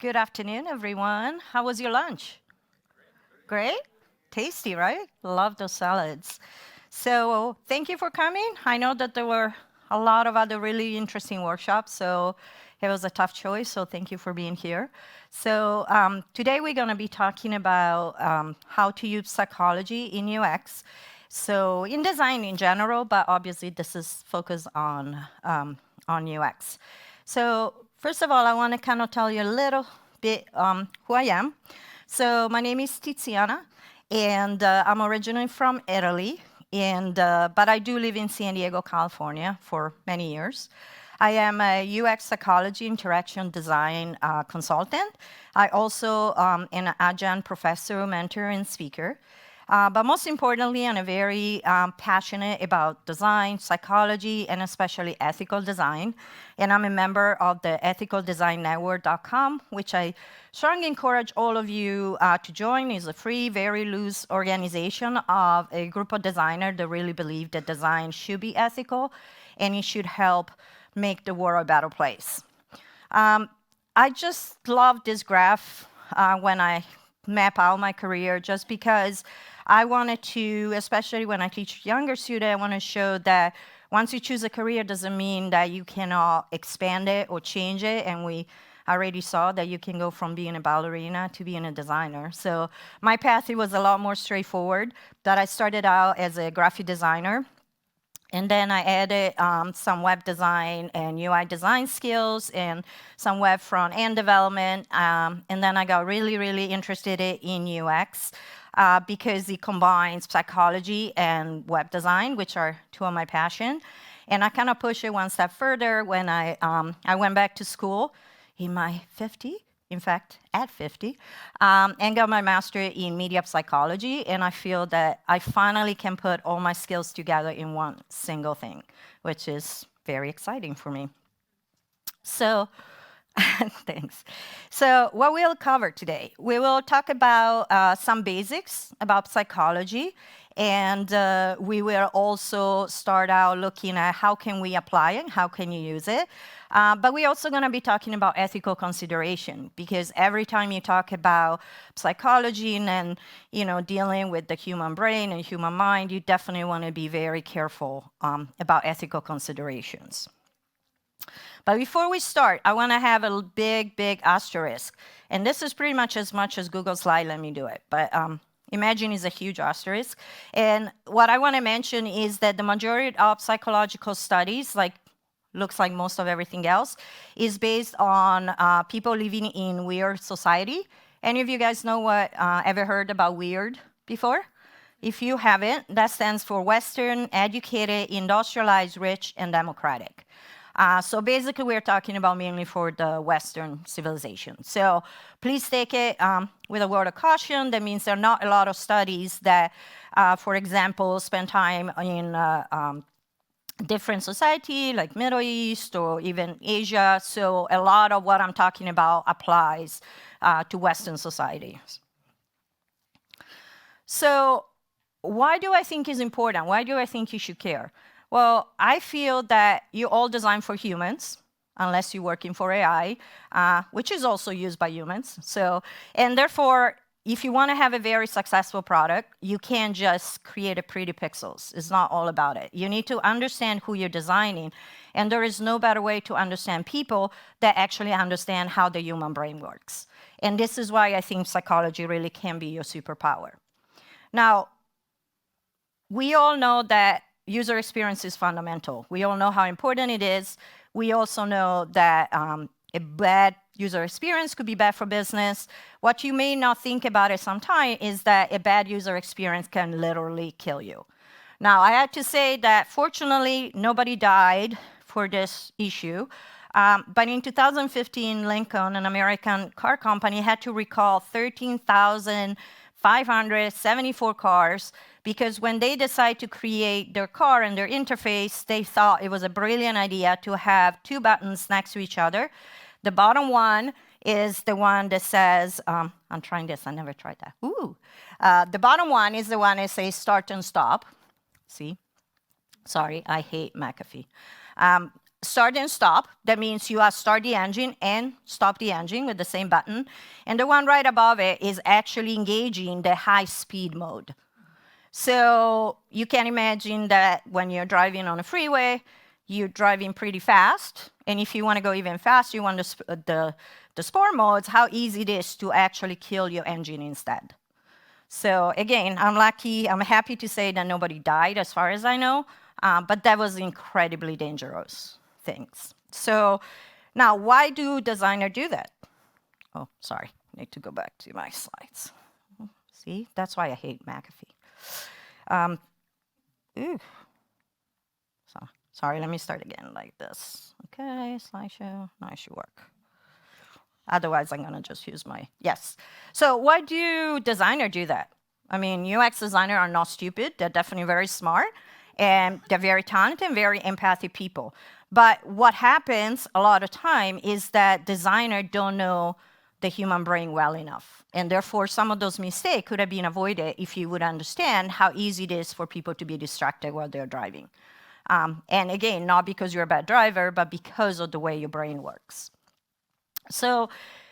Good afternoon, everyone. How was your lunch? Great? Tasty, right? Love those salads. So, thank you for coming. I know that there were a lot of other really interesting workshops, so it was a tough choice, so thank you for being here. So, today we're going to be talking about how to use psychology in UX. So, in design in general, but obviously this is focused on UX. So, first of all, I want to kind of tell you a little bit who I am. So my name is Tiziana, and I'm originally from Italy, but I do live in San Diego, California for many years. I am a UX psychology interaction design consultant. I also am an adjunct professor, mentor, and speaker. But most importantly, I'm very passionate about design, psychology, and especially ethical design. And I'm a member of the ethicaldesignnetwork.com, which I strongly encourage all of you to join. It's a free, very loose organization of a group of designers that really believe that design should be ethical and it should help make the world a better place. I just love this graph when I map out my career, just because I wanted to, especially when I teach younger students, I want to show that once you choose a career doesn't mean that you cannot expand it or change it. And we already saw that you can go from being a ballerina to being a designer. So my path, it was a lot more straightforward. That I started out as a graphic designer. And then I added some web design and UI design skills and some web front-end development. And then I got really, really interested in UX because it combines psychology and web design, which are two of my passions. And I kind of pushed it one step further when I went back to school in my 50s. In fact, at 50, and got my master's in media psychology, and I feel that I finally can put all my skills together in one single thing, which is very exciting for me. So, thanks. So, what we'll cover today, we will talk about some basics about psychology, and we will also start out looking at how can we apply it, how can you use it. But we're also going to be talking about ethical consideration, because every time you talk about psychology and dealing with the human brain and human mind, you definitely want to be very careful about ethical considerations. But before we start, I want to have a big, big asterisk. And this is pretty much as Google Slide let me do it. But imagine it's a huge asterisk. And what I want to mention is that the majority of psychological studies, looks like most of everything else, is based on people living in weird society. Any of you guys know ever heard about weird before? If you haven't, that stands for Western, educated, industrialized, rich, and democratic. So basically, we're talking about mainly for the Western civilization. So please take it with a word of caution. That means there are not a lot of studies that, for example, spend time in different society, like Middle East or even Asia. So a lot of what I'm talking about applies to Western societies. So why do I think it's important? Why do I think you should care? Well, I feel that you all design for humans, unless you're working for AI, which is also used by humans. And therefore, if you want to have a very successful product, you can't just create a pretty pixels. It's not all about it. You need to understand who you're designing. And there is no better way to understand people that actually understand how the human brain works. And this is why I think psychology really can be your superpower. Now, we all know that user experience is fundamental. We all know how important it is. We also know that a bad user experience could be bad for business. What you may not think about it sometimes is that a bad user experience can literally kill you. Now, I have to say that fortunately, nobody died for this issue. But in 2015, Lincoln, an American car company, had to recall 13,574 cars because when they decided to create their car and their interface, they thought it was a brilliant idea to have two buttons next to each other. The bottom one is the one that says, I'm trying this, I never tried that. Ooh. The bottom one is the one that says start and stop. See? Sorry, I hate McAfee. start and stop. That means you start the engine and stop the engine with the same button. And the one right above it is actually engaging the high-speed mode. So you can imagine that when you're driving on a freeway, you're driving pretty fast. And if you want to go even faster, you want the sport modes, how easy it is to actually kill your engine instead. So again, I'm happy to say that nobody died as far as I know, but that was incredibly dangerous things. So now, why do designers do that? Oh, sorry, I need to go back to my slides. See, that's why I hate McAfee. Sorry, let me start again like this. Okay, slideshow, now it should work. Otherwise, I'm going to just use my, yes. So why do designers do that? I mean, UX designers are not stupid. They're definitely very smart, and they're very talented and very empathic people. But what happens a lot of time is that designers don't know the human brain well enough. And therefore, some of those mistakes could have been avoided if you would understand how easy it is for people to be distracted while they're driving. And again, not because you're a bad driver, but because of the way your brain works. So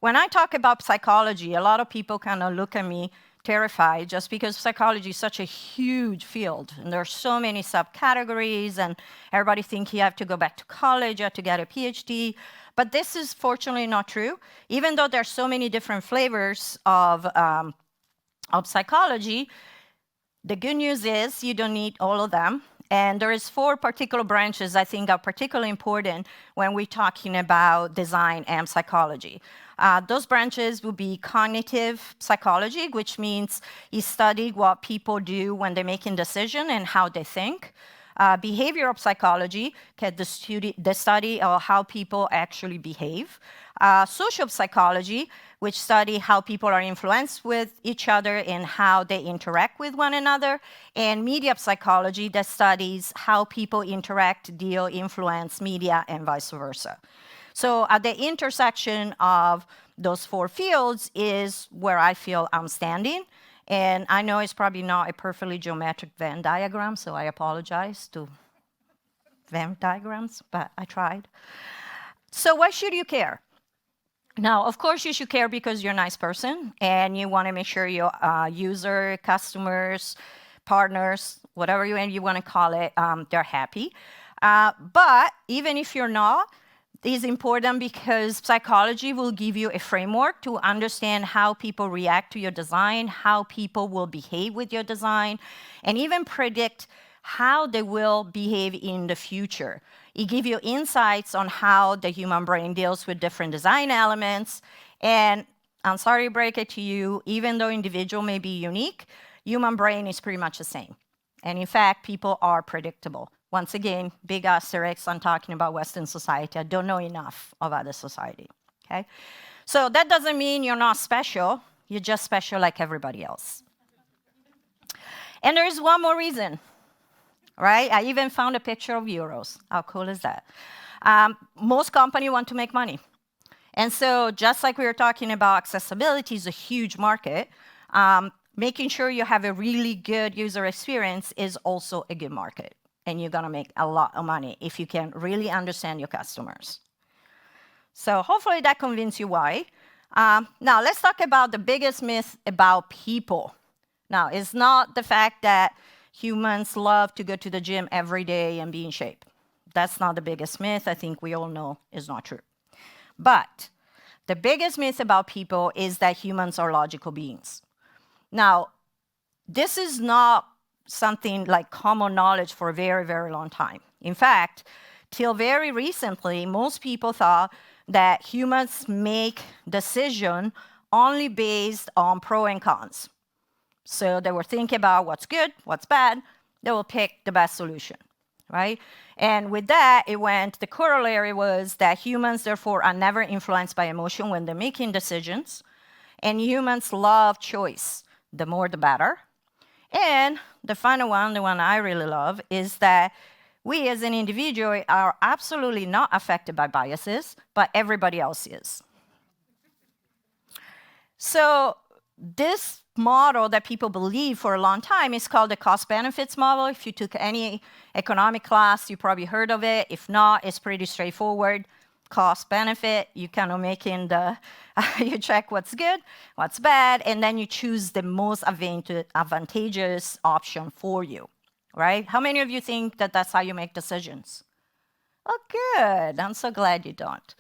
when I talk about psychology, a lot of people kind of look at me terrified just because psychology is such a huge field. And there are so many subcategories, and everybody thinks you have to go back to college, you have to get a PhD. But this is fortunately not true. Even though there are so many different flavors of psychology, the good news is you don't need all of them. And there is 4 particular branches I think are particularly important when we're talking about design and psychology. Those branches will be cognitive psychology, which means you study what people do when they're making decisions and how they think. Behavioral psychology, the study of how people actually behave. Social psychology, which study how people are influenced with each other and how they interact with one another. And media psychology, that studies how people interact, deal, influence media, and vice versa. So at the intersection of those 4 fields is where I feel I'm standing. And I know it's probably not a perfectly geometric Venn diagram, so I apologize to Venn diagrams, but I tried. So why should you care? Now, of course, you should care because you're a nice person, and you want to make sure your user, customers, partners, whatever you want to call it, they're happy. But even if you're not, it's important because psychology will give you a framework to understand how people react to your design, how people will behave with your design, and even predict how they will behave in the future. It gives you insights on how the human brain deals with different design elements. And I'm sorry to break it to you, even though individual may be unique, human brain is pretty much the same. And in fact, people are predictable. Once again, big asterisk on talking about Western society. I don't know enough of other society, okay? So that doesn't mean you're not special. You're just special like everybody else. And there's one more reason, right? I even found a picture of euros. How cool is that? Most companies want to make money. And so just like we were talking about, accessibility is a huge market. Making sure you have a really good user experience is also a good market. And you're going to make a lot of money if you can really understand your customers. So hopefully that convinced you why. Now, let's talk about the biggest myth about people. Now, it's not the fact that humans love to go to the gym every day and be in shape. That's not the biggest myth. I think we all know is not true. But the biggest myth about people is that humans are logical beings. Now, this is not something like common knowledge for a very, very long time. In fact, till very recently, most people thought that humans make decisions only based on pros and cons. So they were thinking about what's good, what's bad, they will pick the best solution, right? And with that, the corollary was that humans, therefore, are never influenced by emotion when they're making decisions, and humans love choice. The more, the better. And the final one, the one I really love, is that we as an individual are absolutely not affected by biases, but everybody else is. So this model that people believe for a long time is called the cost benefits model. If you took any economic class, you probably heard of it. If not, it's pretty straightforward. Cost benefit, you kind of make in the, you check what's good, what's bad, and then you choose the most advantageous option for you, right? How many of you think that that's how you make decisions? Oh, good. I'm so glad you don't.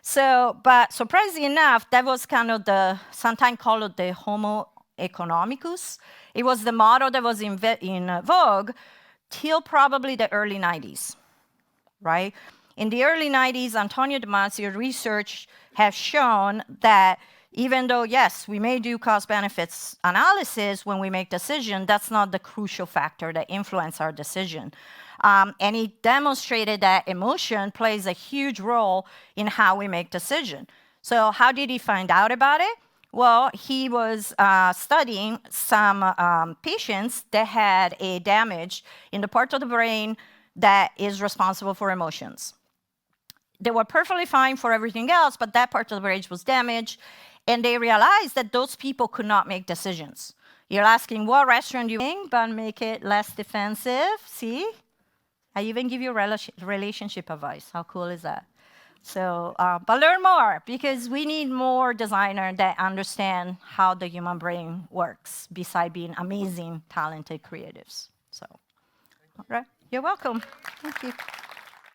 So, but surprisingly enough, that was kind of the, sometimes called the Homo economicus. It was the model that was in vogue till probably the early 90s, right? In the early 90s, Antonio Damasio research has shown that even though, yes, we may do cost-benefits analysis when we make decision, that's not the crucial factor that influence our decision. And he demonstrated that emotion plays a huge role in how we make decision. So how did he find out about it? Well, he was studying some patients that had a damage in the part of the brain that is responsible for emotions. They were perfectly fine for everything else, but that part of the brain was damaged, and they realized that those people could not make decisions. You're asking what restaurant you think, but make it less defensive. See? I even give you relationship advice. How cool is that? So, but learn more, because we need more designers that understand how the human brain works, besides being amazing, talented creatives. So, all right, you're welcome. Thank you.